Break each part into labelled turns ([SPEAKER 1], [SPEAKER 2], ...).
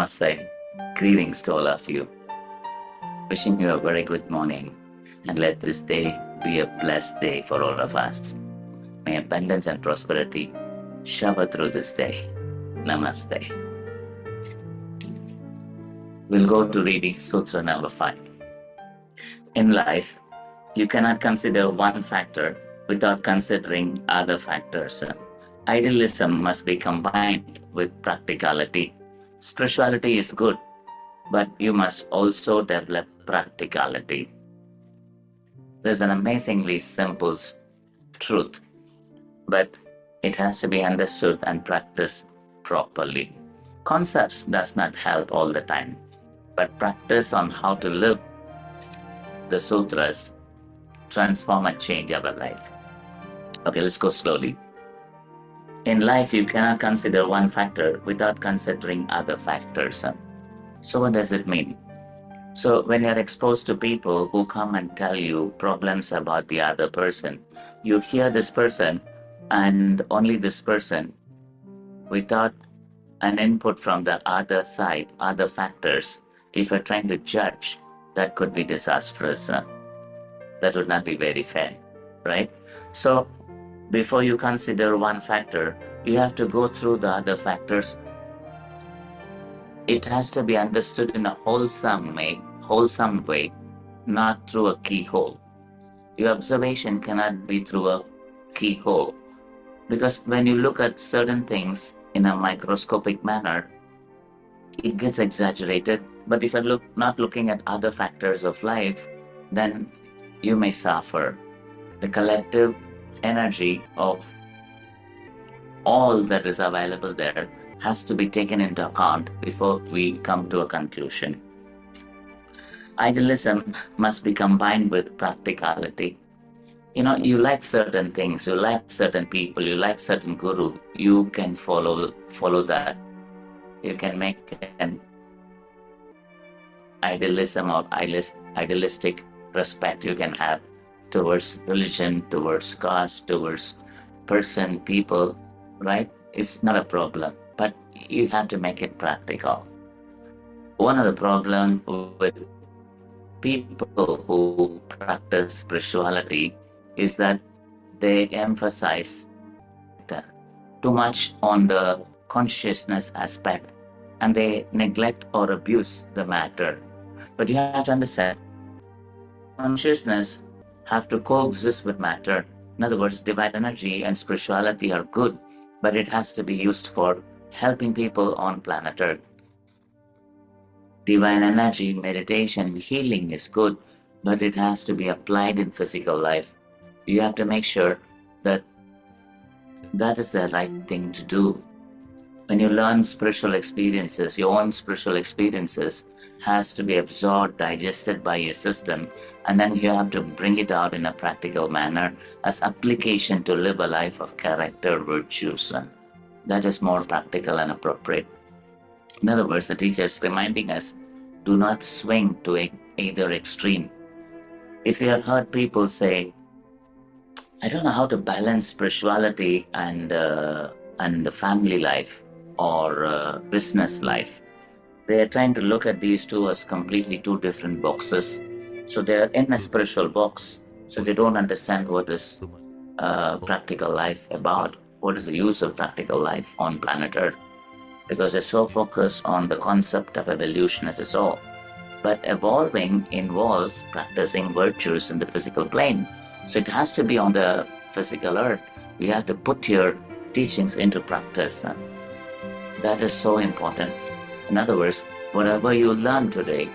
[SPEAKER 1] Namaste. Greetings to all of you. Wishing you a very good morning, and let this day be a blessed day for all of us. May abundance and prosperity shower through this day. Namaste. We'll go to reading Sutra number 5. In life, you cannot consider one factor without considering other factors. Idealism must be combined with practicality. Spirituality is good, but you must also develop practicality. There's an amazingly simple truth, but it has to be understood and practiced properly. Concepts does not help all the time, but practice on how to live the sutras transform and change our life. Okay, let's go slowly. In life, you cannot consider one factor without considering other factors. So what does it mean? So when you're exposed to people who come and tell you problems about the other person, you hear this person and only this person without an input from the other side, other factors. If you're trying to judge, that could be disastrous. That would not be very fair, right? So before you consider one factor, you have to go through the other factors. It has to be understood in a wholesome way, not through a keyhole. Your observation cannot be through a keyhole, because when you look at certain things in a microscopic manner, it gets exaggerated. But if you're not looking at other factors of life, then you may suffer. The collective energy of all that is available there has to be taken into account before we come to a conclusion. Idealism must be combined with practicality. You like certain things, you like certain people, you like certain guru, you can follow that. You can make an idealism or idealistic respect you can have towards religion, towards caste, towards person, people, right? It's not a problem, but you have to make it practical. One of the problems with people who practice spirituality is that they emphasize too much on the consciousness aspect, and they neglect or abuse the matter. But you have to understand, consciousness have to coexist with matter. In other words, divine energy and spirituality are good, but it has to be used for helping people on planet Earth. Divine energy, meditation, healing is good, but it has to be applied in physical life. You have to make sure that that is the right thing to do. When you learn spiritual experiences, your own spiritual experiences has to be absorbed, digested by your system, and then you have to bring it out in a practical manner as application to live a life of character, virtues. That is more practical and appropriate. In other words, the teacher is reminding us, do not swing to either extreme. If you have heard people say, I don't know how to balance spirituality and the family life or business life. They are trying to look at these two as completely two different boxes. So they are in a spiritual box, so they don't understand what is practical life about, what is the use of practical life on planet Earth, because they're so focused on the concept of evolution as a soul. But evolving involves practicing virtues in the physical plane. So it has to be on the physical earth. You have to put your teachings into practice. That is so important. In other words, whatever you learn today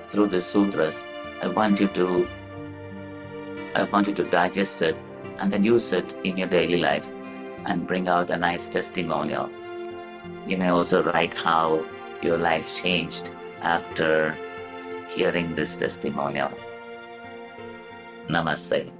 [SPEAKER 1] through the sutras, I want you to digest it and then use it in your daily life and bring out a nice testimonial. You may also write how your life changed after hearing this testimonial. Namaste.